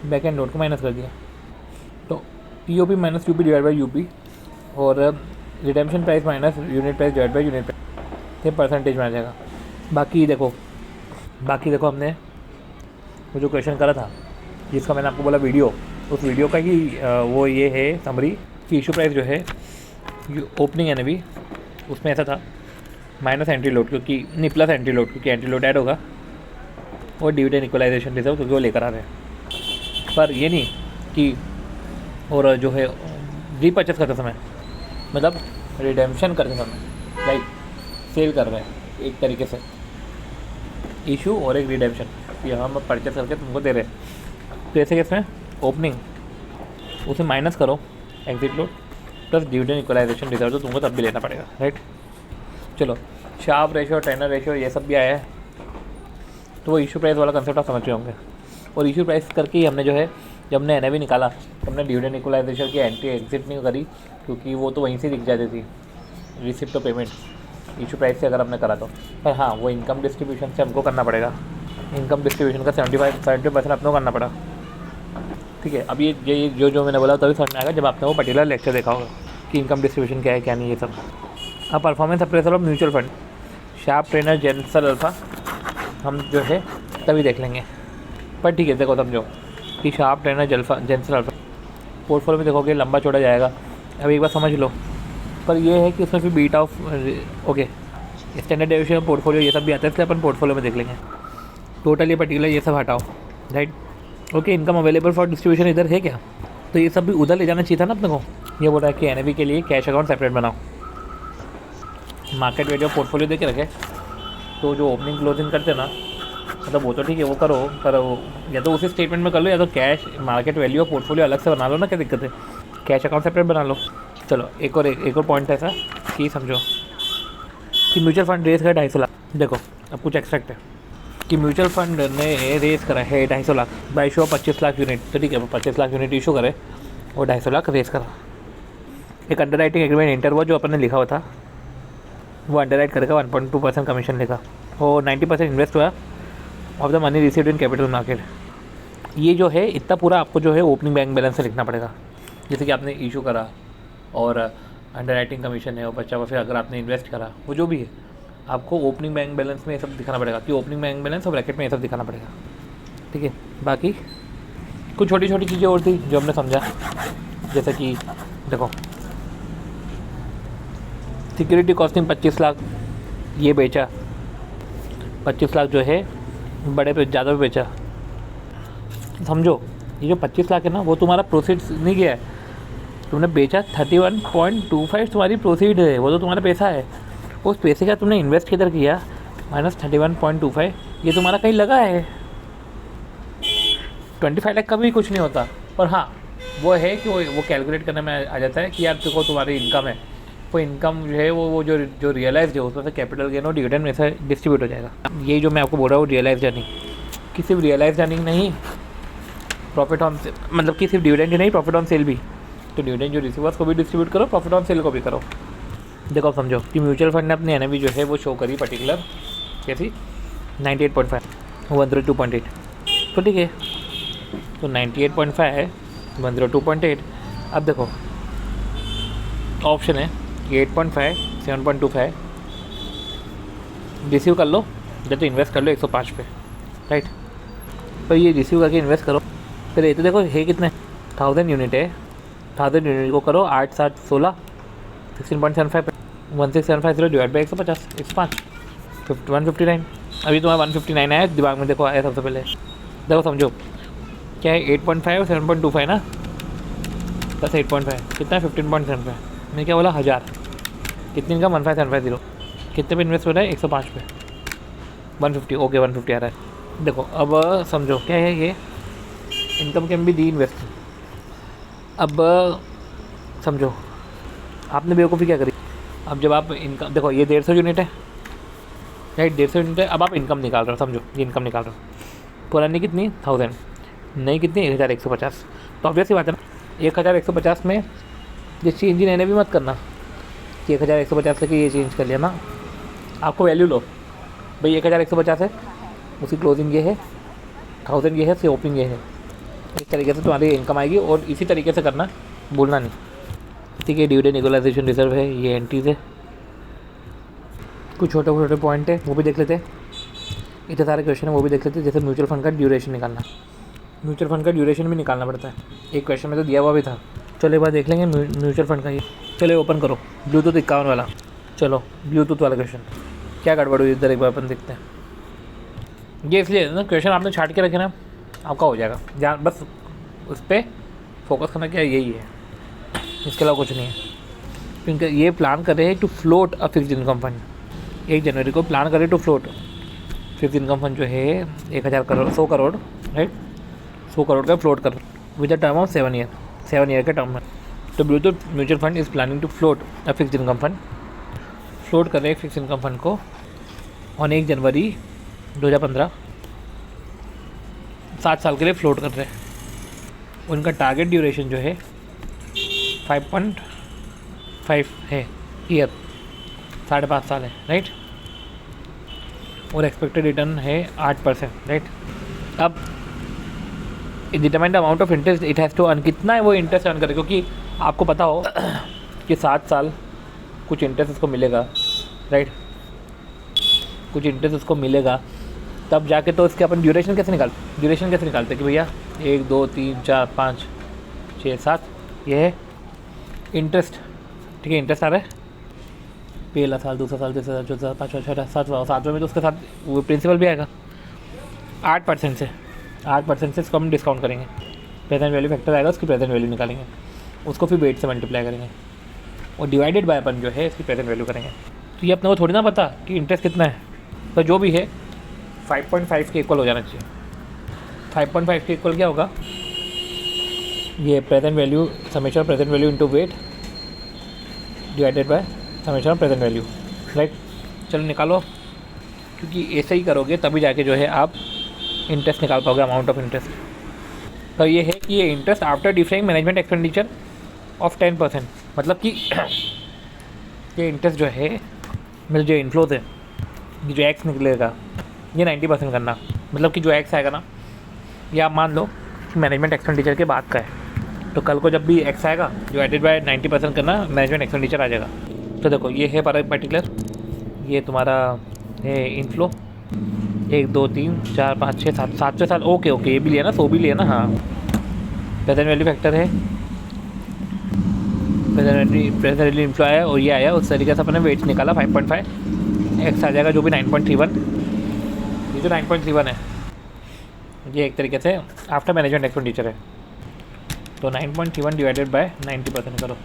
बैक एंड लोड को माइनस कर दिया, तो EOP minus UP divide by UP, और redemption price minus unit price divide by unit price, ये परसेंटेज में आ जाएगा। बाकी देखो हमने वो जो क्वेश्चन करा था जिसका मैंने आपको बोला वीडियो, उस वीडियो का ही वो ये है समरी कि इशू प्राइस जो है ओपनिंग एन उसमें ऐसा था माइनस एंट्री लोड, क्योंकि नहीं प्लस एंट्री लोड, क्योंकि एंट्री लोड ऐड होगा, और डिविडेंड इक्वलाइजेशन रिजर्व क्योंकि वो लेकर आ रहे हैं। पर ये नहीं कि और जो है रीपर्चेस करते समय, मतलब रिडेम्पशन करते समय, लाइक सेल कर रहे हैं एक तरीके से, इशू और एक रिडेम्पशन, कि हम परचेस करके तुमको दे रहे हैं। तो ऐसे केस में ओपनिंग उसे माइनस करो exit load plus dividend equalisation reserve, तो तुमको तब भी लेना पड़ेगा राइट। चलो शार्प रेशियो, टेनर रेशियो, ये सब भी आया है, तो वो इशू प्राइस वाला कंसेप्ट आप समझ रहे होंगे। और इशू प्राइस करके ही हमने जो है जब हमने एन निकाला तो हमने डिविडेंड इक्वलाइजेशन की एंट्री एग्जिट नहीं करी, क्योंकि वो तो वहीं से दिख जाती थी रिसिप्ट तो पेमेंट इशू प्राइस से अगर हमने करा तो। पर हाँ, वो इनकम डिस्ट्रीब्यूशन से हमको करना पड़ेगा, इनकम डिस्ट्रीब्यूशन का 70% अपनों करना पड़ा। ठीक है, अब ये जो मैंने बोला तभी समझ में आएगा जब आपने वो पर्टिकुलर लेक्चर देखा होगा कि इनकम डिस्ट्रीब्यूशन क्या है क्या नहीं, ये सब। अब performance appraisal of mutual fund, Sharpe Treynor, Jensen alpha, हम जो है तभी देख लेंगे। पर ठीक है, देखो समझो कि sharp Treynor, Jensen alpha portfolio में देखोगे लंबा चौड़ा जाएगा। अब एक बार समझ लो, पर ये है कि उसमें फिर beta of okay standard deviation portfolio ये सब भी आता है, इसलिए अपन पोर्टफोलियो में देख लेंगे। टोटल ये पर्टिकुलर ये सब हटाओ right. Okay, income available for distribution इधर है क्या, तो ये सब भी उधर ले जाना चाहिए था ना अपने को। ये बोल रहा है कि एन के लिए कैश अकाउंट सेपरेट बनाओ, मार्केट वैल्यू पोर्टफोलियो दे के रखे, तो जो ओपनिंग क्लोजिंग करते ना, मतलब वो तो ठीक है वो करो, पर या तो उसी स्टेटमेंट में कर लो, या तो कैश मार्केट वैल्यू और पोर्टफोलियो अलग से बना लो ना, क्या दिक्कत है, कैश अकाउंट सेपरेट बना लो। चलो एक और पॉइंट ऐसा कि समझो कि म्यूचुअल फंड रेस करा 250 लाख। देखो अब कुछ एक्सट्रैक्ट है कि म्यूचुअल फंड ने रेस करा है 250 lakh by issue 25 lakh unit, तो ठीक है 25 लाख यूनिट इशू करे और 250 लाख रेस करा। एक अंडर राइटिंग एग्रीमेंट इंटर हुआ जो अपन ने लिखा हुआ था, वो अंडर राइट करेगा 1.2% कमीशन लेगा, और 90% इन्वेस्ट हुआ of the money received in capital market. ये जो है इतना पूरा आपको जो है ओपनिंग बैंक बैलेंस से लिखना पड़ेगा, जैसे कि आपने इशू करा और अंडर राइटिंग कमीशन है और बच्चा हुआ, फिर अगर आपने इन्वेस्ट करा वो जो भी है आपको ओपनिंग बैंक बैलेंस में ये सब दिखाना पड़ेगा, कि ओपनिंग बैंक बैलेंस और ब्रैकेट में ये सब दिखाना पड़ेगा। ठीक है, बाकी कुछ छोटी छोटी चीज़ें और थी जो हमने समझा, जैसे कि देखो सिक्योरिटी कॉस्टिंग 25 लाख ये बेचा, 25 लाख जो है बड़े पे ज़्यादा पे बेचा। समझो ये जो 25 लाख है ना, वो तुम्हारा प्रोसीड नहीं गया है, तुमने बेचा 31.25 तुम्हारी प्रोसीड है, वो तो तुम्हारा पैसा है। उस पैसे का तुमने इन्वेस्ट किधर किया, माइनस 31.25 ये तुम्हारा कहीं लगा है। 25 लाख का भी कुछ नहीं होता, पर हाँ वो है कि वो कैलकुलेट करने में आ जाता है कि यार देखो तुम्हारी इनकम है, वो इनकम जो है वो जो रियलाइज है उसमें से कैपिटल गेन और डिविडेंड में से डिस्ट्रीब्यूट हो जाएगा। यही जो मैं आपको बोल रहा हूँ रियलाइज अर्निंग, कि सिर्फ रियलाइज अर्निंग नहीं, प्रॉफिट ऑन मतलब कि सिर्फ डिविडेंड ही नहीं, प्रॉफिट ऑन सेल भी। तो डिविडेंड जो रिसीवर्स को भी डिस्ट्रीब्यूट करो, प्रॉफिट ऑन सेल को भी करो। देखो आप समझो कि म्यूचुअल फंड ने अपनी एनएवी जो है वो शो करी पर्टिकुलर कैसी 98.5 102.8। तो ठीक है, तो 98.5 है 102.8। अब देखो ऑप्शन है 8.5 7.25 रिसीव कर लो, या तो इन्वेस्ट कर लो 105 पे, राइट। तो ये रिसीव करके इन्वेस्ट करो। फिर ये तो देखो है कितने 1000 यूनिट है, 1000 यूनिट को करो 8 7 16 16.75 पे 16750 डिवाइड बाई 150 105 159। अभी तुम्हारा 159 आया दिमाग में, देखो आया सबसे पहले। देखो समझो क्या है 8.5 और 7.25 ना, प्लस 8.5 कितना है 15.75। मैंने क्या बोला 1000, कितने का 15750, कितने पे इन्वेस्ट हो रहा है 105 पे 150। ओके 150 आ रहा है। देखो अब समझो क्या है ये income can be the invest. अब समझो आपने बेवकूफ़ी क्या करी। अब जब आप इनकम देखो ये 150 यूनिट है, राइट 150 यूनिट है। अब आप इनकम निकाल रहे हो, समझो ये इनकम निकाल रहे हो। पुरानी कितनी 1000, नई कितनी 1150। तो ऑब्वियसली बात है ना 1150 में ये चेंज इन एने भी मत करना कि 1150 लेके ये चेंज कर लिया ना, आपको वैल्यू लो भाई 1150 है, उसकी क्लोजिंग ये है 1000 ये है, उसकी ओपनिंग ये है। इस तरीके से तुम्हारी इनकम आएगी और इसी तरीके से करना, भूलना नहीं। ठीक है, डिविडेंड इक्वलाइजेशन रिजर्व है, ये एंट्रीज है, कुछ छोटे छोटे पॉइंट है वो भी देख लेते हैं। इतने सारे क्वेश्चन है वो भी देख लेते हैं। जैसे म्यूचुअल फंड का ड्यूरेशन निकालना, म्यूचुअल फंड का ड्यूरेशन भी निकालना पड़ता है। एक क्वेश्चन में तो दिया हुआ भी था, चलो एक बार देख लेंगे म्यूचुअल फंड का। ये चलो ओपन करो ब्लूटूथ 51 वाला, चलो ब्लूटूथ वाला क्वेश्चन क्या गड़बड़ हुई इधर एक बार अपन देखते हैं। ये इसलिए ना क्वेश्चन आपने छाट के रखे ना आपका हो जाएगा, जहाँ बस उस पर फोकस करना क्या यही है, इसके अलावा कुछ नहीं है। क्योंकि ये प्लान कर रहे हैं to float a fixed income fund, 1 जनवरी को प्लान करें to float fixed income fund जो है 1000 करोड़ 100 करोड़, राइट 100 करोड़ का फ्लोट कर with the term of 7 year, 7 year के टर्म में। तो Bluetooth mutual fund is planning to float a fixed income fund, float कर रहे हैं फिक्स्ड इनकम फंड को ऑन 1 जनवरी 2015, 7 साल के लिए फ्लोट कर रहे हैं। उनका टारगेट ड्यूरेशन जो है 5.5 है ईयर, 5.5 साल है, राइट। और एक्सपेक्टेड रिटर्न है 8%, राइट। अब determine the amount of interest it has to earn, कितना है वो इंटरेस्ट अर्न करे, क्योंकि आपको पता हो कि 7 साल कुछ इंटरेस्ट उसको मिलेगा, राइट, कुछ इंटरेस्ट उसको मिलेगा, तब जाके तो इसके अपन ड्यूरेशन कैसे निकालते कि भैया 1 2 3 4 5 6 7 ये है इंटरेस्ट, ठीक है। इंटरेस्ट आ रहा है पहला साल, दूसरा साल, तीसरा साल, चौथा साल, पाँचवा छठा सातवां, सातवें में तो उसके साथ वो प्रिंसिपल भी आएगा। 8% से इसको हम डिस्काउंट करेंगे, प्रेजेंट वैल्यू फैक्टर आएगा, उसकी प्रेजेंट वैल्यू निकालेंगे, उसको फिर वेट से मल्टीप्लाई करेंगे और डिवाइडेड बाय अपन जो है इसकी प्रेजेंट वैल्यू करेंगे। तो ये अपने को थोड़ी ना पता कि इंटरेस्ट कितना है, तो जो भी है 5.5 के इक्वल हो जाना चाहिए। 5.5 के इक्वल क्या होगा, ये present value summation present value into weight divided by summation present value, right. चलो निकालो, क्योंकि ऐसे ही करोगे तभी जाके जो है आप इंटरेस्ट निकाल पाओगे, अमाउंट ऑफ इंटरेस्ट। तो ये है कि ये interest after different management expenditure of 10%, मतलब कि ये इंटरेस्ट जो है मेरे जो इनफ्लोज है, ये जो एक्स निकलेगा ये 90% करना, मतलब कि जो एक्स आएगा ना ये आप मान लो कि मैनेजमेंट एक्सपेंडिचर के बाद का है, तो कल को जब भी एक्स आएगा डिवाइडेड बाय 90% करना, मैनेजमेंट एक्सपेंडिचर आ जाएगा। तो देखो ये है पर्टिकुलर, ये तुम्हारा है इनफ्लो 1 2 3 4 5 6 7 7वें साल, ओके ये भी लिया ना, 100 भी लिया ना, हाँ। प्रेजेंट वैल्यू फैक्टर है, प्रेजेंट वैल्यू इनफ्लो आया और ये आया, उस तरीके से अपने वेट्स निकाला 5.5, एक्स आ जाएगा जो भी 9.31, ये जो 9.31 है ये एक तरीके से आफ्टर मैनेजमेंट एक्सपेंडिचर है। तो 9.31 डिवाइडेड बाय 90% करो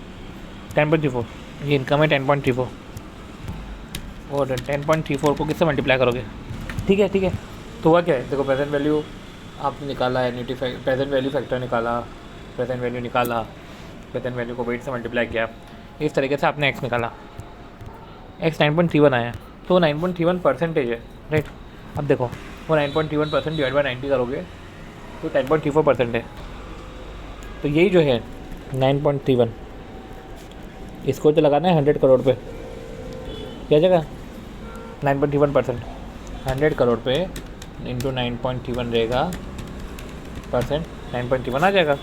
10.34, ये इनकम है 10.34 और 10.34 को किससे मल्टीप्लाई करोगे, ठीक है। तो हुआ क्या है, देखो प्रेजेंट वैल्यू आपने निकाला, एन्युटी प्रेजेंट वैल्यू फैक्टर निकाला, प्रेजेंट वैल्यू निकाला, प्रेजेंट वैल्यू को वेट से मल्टीप्लाई किया, इस तरीके से आपने एक्स निकाला, एक्स 9.31 आया, तो 9.31% है, राइट। अब देखो वो 9.31% डिवाइड बाई 90 करोगे तो 10.34% है। तो यही जो है 9.31, इसको तो लगाना है 100 करोड़ पे, क्या जगह 9.31%, 100 करोड़ पे इंटू 9.31 रहेगा परसेंट, 9.31 आ जाएगा।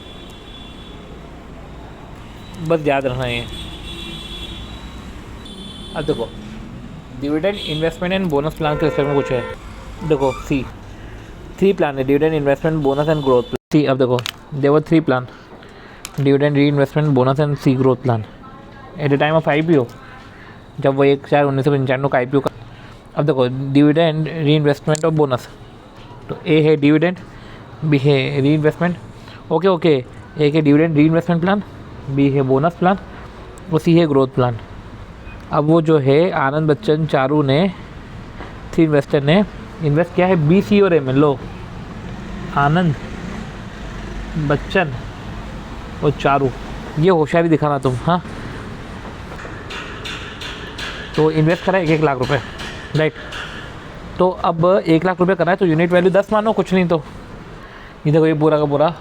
बस याद रखना ये। अब देखो dividend, investment and bonus plan के रिस्पेक्ट में कुछ है। देखो सी 3 प्लान है, dividend, investment, bonus and growth. See अब देखो they are 3 plan, dividend, reinvestment, bonus and see growth plan at the time of IPO, जब वो 1/4/1995 का IPO का। अब देखो डिविडेंड, री इन्वेस्टमेंट और बोनस, तो ए है डिविडेंड, बी है री इन्वेस्टमेंट, ओके ए है डिविडेंड री इन्वेस्टमेंट प्लान, बी है बोनस प्लान और सी है ग्रोथ प्लान। अब वो जो है आनंद बच्चन चारू ने, 3 इन्वेस्टर ने इन्वेस्ट किया है बी, सी और ए में। लो आनंद बच्चन और चारू, ये होशियारी दिखाना तुम, हाँ। तो इन्वेस्ट करा है 1 लाख रुपए, राइट। तो अब 1 लाख रुपए करा है तो यूनिट वैल्यू 10 मानो, कुछ नहीं तो ये देखो ये पूरा का पूरा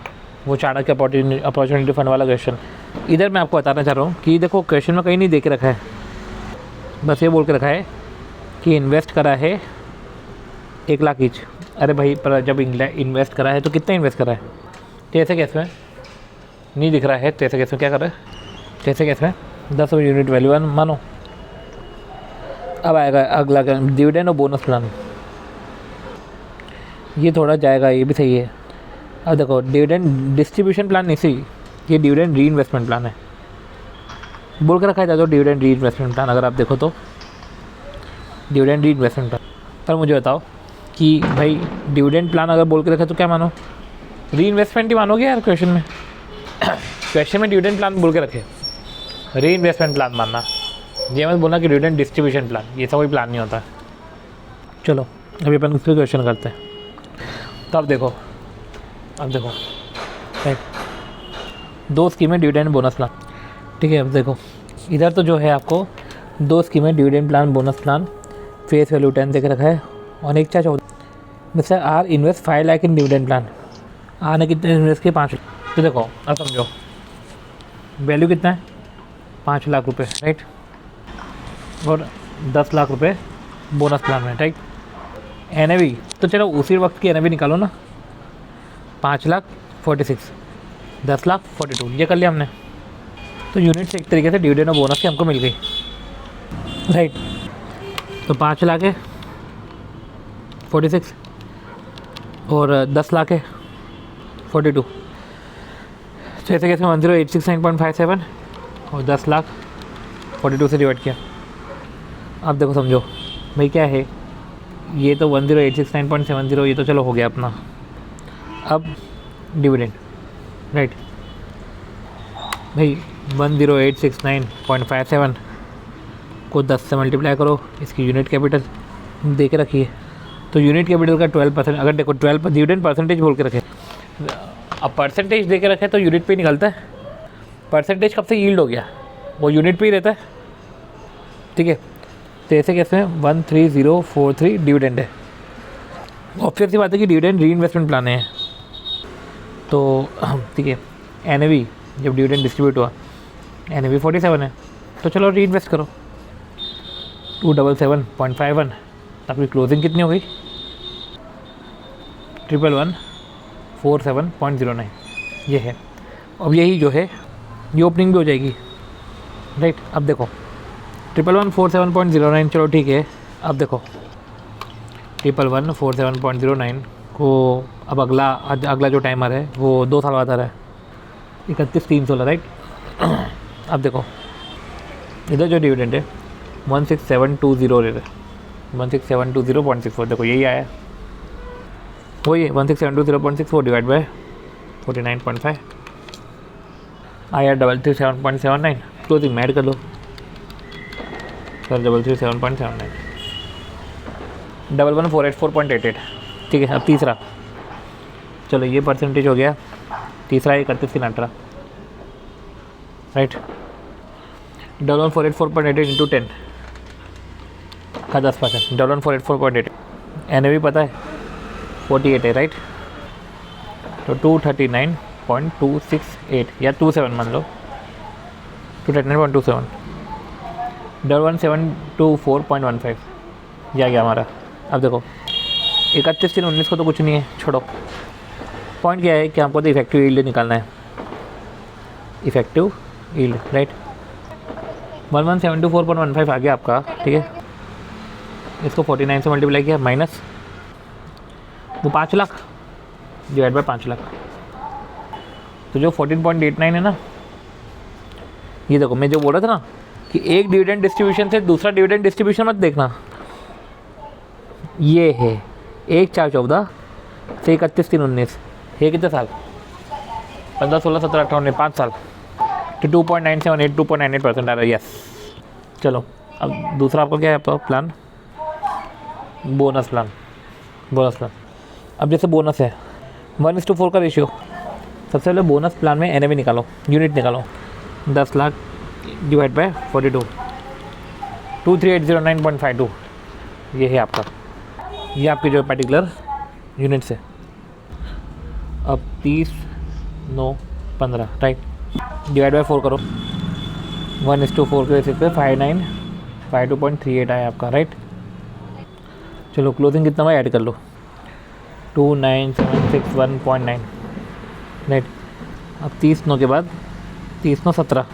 वो चाणक्य अपॉर्चुनिटी फंड वाला क्वेश्चन। इधर मैं आपको बताना चाह रहा हूँ कि देखो क्वेश्चन में कहीं नहीं दे के रखा है, बस ये बोल के रखा है कि इन्वेस्ट करा है 1 लाख ईच। अरे भाई पर जब इन्वेस्ट करा है तो कितना इन्वेस्ट करा है, तो ऐसे केस में नहीं दिख रहा है, तो ऐसे केस में क्या कर रहा है, तो ऐसे केस में 10 यूनिट वैल्यू मानो। अब आएगा अगला डिविडेंड और बोनस प्लान, ये थोड़ा जाएगा, ये भी सही है। अब देखो डिविडेंड डिस्ट्रीब्यूशन प्लान नहीं सही, ये डिविडेंड री इन्वेस्टमेंट प्लान है, बोल के रखा है तो डिविडेंड री इन्वेस्टमेंट प्लान। अगर आप देखो तो डिविडेंड री इन्वेस्टमेंट प्लान। पर मुझे बताओ कि भाई डिविडेंड प्लान अगर बोल के रखा तो क्या मानो, री इन्वेस्टमेंट ही मानोगे यार क्वेश्चन में। क्वेश्चन में डिविडेंड प्लान बोल के रखे, री इन्वेस्टमेंट प्लान मानना, ये मत बोलना कि डिविडेंड डिस्ट्रीब्यूशन प्लान, ये सब कोई प्लान नहीं होता। चलो अभी अपन दूसरे क्वेश्चन करते हैं। तो अब देखो राइट, 2 स्कीमें डिविडेंड बोनस प्लान, ठीक है। अब देखो इधर तो जो है आपको 2 स्कीमें dividend plan bonus plan, face value 10 देकर रखा है और एक 14। Mister R invest 5 lakh in dividend plan, R ने कितने इन्वेस्ट किए 5 लाख। तो देखो अब समझो वैल्यू कितना है 5 लाख रुपये, राइट, और 10 लाख रुपये बोनस प्लान में, राइट। NAV तो चलो उसी वक्त की NAV निकालो ना, 5,46,000, 10,42,000, ये कर लिया हमने। तो यूनिट्स एक तरीके से डिविडेंड और बोनस की हमको मिल गई, राइट। तो 5 लाख है 46 और 10 लाख है 42, तो ऐसे कैसे 10,869.57 और 10 लाख 42 से डिवाइड किया। अब देखो समझो भाई क्या है, ये तो 10,869.70, ये तो चलो हो गया अपना। अब डिविडेंड, राइट भाई 10,869.57 को 10 से मल्टीप्लाई करो, इसकी यूनिट कैपिटल दे के रखिए, तो यूनिट कैपिटल का 12%। अगर देखो 12 डिविडेंड परसेंटेज बोल के रखे, अब परसेंटेज दे के रखे तो यूनिट पे निकलता है, परसेंटेज कब से यील्ड हो गया, वो यूनिट पे ही रहता है, ठीक है। तो ऐसे कैसे 13043 डिविडेंड है, ऑब्वियस सी बात है कि डिविडेंड री इन्वेस्टमेंट प्लान है, तो ठीक है। NAV जब डिविडेंड डिस्ट्रीब्यूट हुआ NAV 47 है, तो चलो री इन्वेस्ट करो 277.51, आपकी क्लोजिंग कितनी हो गई 11147.09, ये है। अब यही जो है ये ओपनिंग भी हो जाएगी, राइट। अब देखो 11147.09, चलो ठीक है। अब देखो 11147.09 को अब अगला जो टाइमर है वो 2 साल बाद आ रहा है, 31/3/16, राइट। अब देखो इधर जो डिविडेंड है 16720 ले रहे, 16720.64, देखो यही आया, वही है 16720.64 डिवाइड बाय 49.5 आया 337.79, क्लोजिंग में ऐड कर लो सर 337.79, 11484.88, ठीक है। अब तीसरा, चलो ये परसेंटेज हो गया, तीसरा 31,318, राइट। 11484.88 इंटू 10 का 10%, 11484.88, NAV पता है 48 है, राइट। तो 239.268 या 27 मान लो, 239.27, 11724.15 यह गया हमारा। अब देखो 31/3/19 को तो कुछ नहीं है, छोड़ो। पॉइंट क्या है कि हमको तो इफेक्टिव यील्ड निकालना है, इफेक्टिव यील्ड, राइट। 11724.15 आ गया आपका, ठीक है। इसको 49 से मल्टीप्लाई किया, माइनस वो 5 लाख डिवाइड बाय 5 लाख, तो जो 14.89 है ना, ये देखो मैं जो बोल रहा था ना कि एक डिविडेंड डिस्ट्रीब्यूशन से दूसरा डिविडेंड डिस्ट्रीब्यूशन मत देखना, ये है 1/4/14 से 31/3/19, है कितने साल, 15, 16, 17, 18, 19, 5 साल, तो 2.978, 2.98% आ रहा है, यस। चलो अब दूसरा आपका क्या है, आपका प्लान, बोनस प्लान। अब जैसे बोनस है 1:4 का रेशियो, सबसे पहले बोनस प्लान में NAV निकालो, यूनिट निकालो, 10 लाख डिवाइड बाय 42, 23809.52, ये है आपका, ये आपकी जो पर्टिकुलर यूनिट्स है। अब 30/9/15, राइट, डिवाइड बाय 4 करो, 1:4 के बेसिस पे 5952.38 आया आपका, राइट। चलो क्लोजिंग कितना हुआ ऐड कर लो, 29761.9, राइट। अब 30/9 के बाद 30/9 17,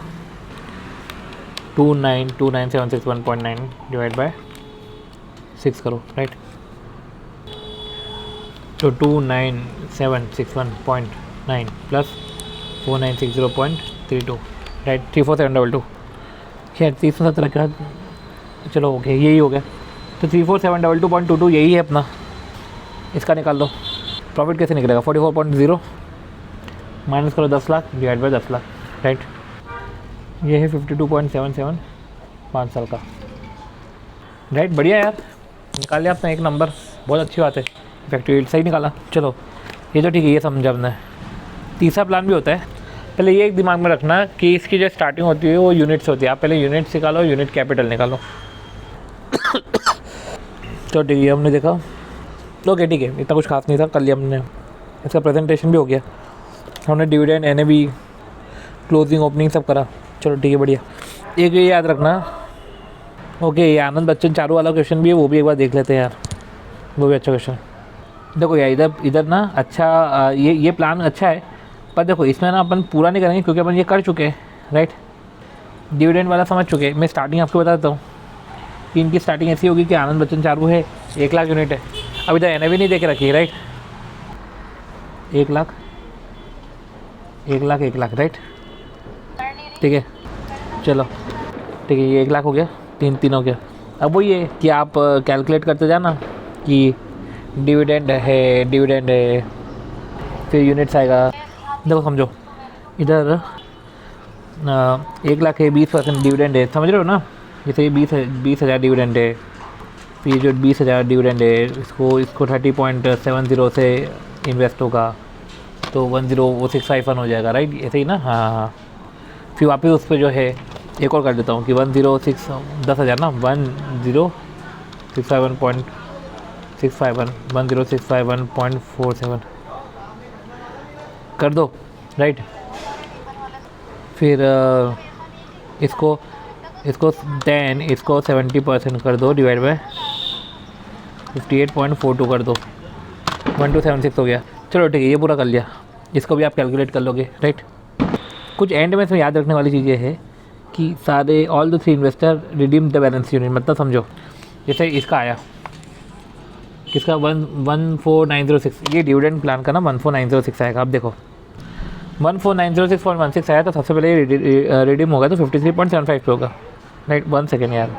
2929761.9 डिवाइड बाय 6 करो, राइट। तो 29761.9 प्लस 4960.32, राइट, 34722, खैर 30/17 के बाद चलो ओके, यही हो गया। तो 34722.22 यही है अपना, इसका निकाल दो। प्रॉफिट कैसे निकलेगा, 44.0 माइनस करो 10 lakh divide by 10 lakh, right. ये है 52.77 5 साल का, राइट। बढ़िया यार, निकाल लिया अपना एक नंबर, बहुत अच्छी बात है, इफेक्टिव यील्ड सही निकाला। चलो ये तो ठीक है, ये समझा हमने। तीसरा प्लान भी होता है, पहले ये एक दिमाग में रखना कि इसकी जो स्टार्टिंग होती है वो यूनिट से होती है। आप पहले यूनिट्स निकालो, यूनिट कैपिटल निकालो। तो ठीक है, हमने देखा, ओके ठीक है, इतना कुछ खास नहीं था, कर लिया हमने, इसका प्रेजेंटेशन भी हो गया, हमने डिविडेंड, NAV, क्लोजिंग, ओपनिंग सब करा। चलो ठीक है, बढ़िया। एक ये याद रखना, ओके, ये आनंद बच्चन चारू वाला क्वेश्चन भी है, वो भी एक बार देख लेते हैं यार, वो भी अच्छा क्वेश्चन। देखो यार इधर ना अच्छा, ये प्लान अच्छा है, पर देखो इसमें ना अपन पूरा नहीं करेंगे क्योंकि अपन ये कर चुके हैं, राइट। डिविडेंड वाला समझ चुके हैं। मैं स्टार्टिंग आपको बता देता हूँ कि इनकी स्टार्टिंग ऐसी होगी कि आनंद बच्चन चारू है, 1 लाख यूनिट है। अब इधर NAV नहीं दे के रखी है, राइट, 1 लाख, राइट, ठीक है। चलो ठीक है, ये 1 लाख हो गया, 3 हो गया। अब वो ये कि आप कैलकुलेट करते जाना कि डिविडेंड है, फिर यूनिट्स आएगा। देखो समझो, इधर 1 लाख है, 20% डिविडेंड है, समझ रहे हो ना। जैसे ये 20,000 डिविडेंड है, फिर जो 20,000 डिविडेंड है, इसको 30.70 से इन्वेस्ट होगा, तो 10651 हो जाएगा, राइट, ऐसे ही ना। हाँ, फिर वापस उस पर जो है एक और कर देता हूँ कि 10,000 ना, 10651 कर दो, राइट। फिर इसको 10, इसको 70% कर दो, डिवाइड बाय 58.42 कर दो, 1276 हो गया। चलो ठीक है, ये पूरा कर लिया, इसको भी आप कैलकुलेट कर लोगे, राइट। कुछ एंड में इसमें याद रखने वाली चीज़ें है कि सारे all the 3 investor redeem the balance unit, मतलब समझो जैसे इसका आया, किसका 14906, ये डिविडेंड प्लान का ना 14906 आएगा। अब देखो 14906.16 आया, तो सबसे पहले रिडीम होगा तो 53.75 पे होगा, राइट। 1 सेकेंड यार,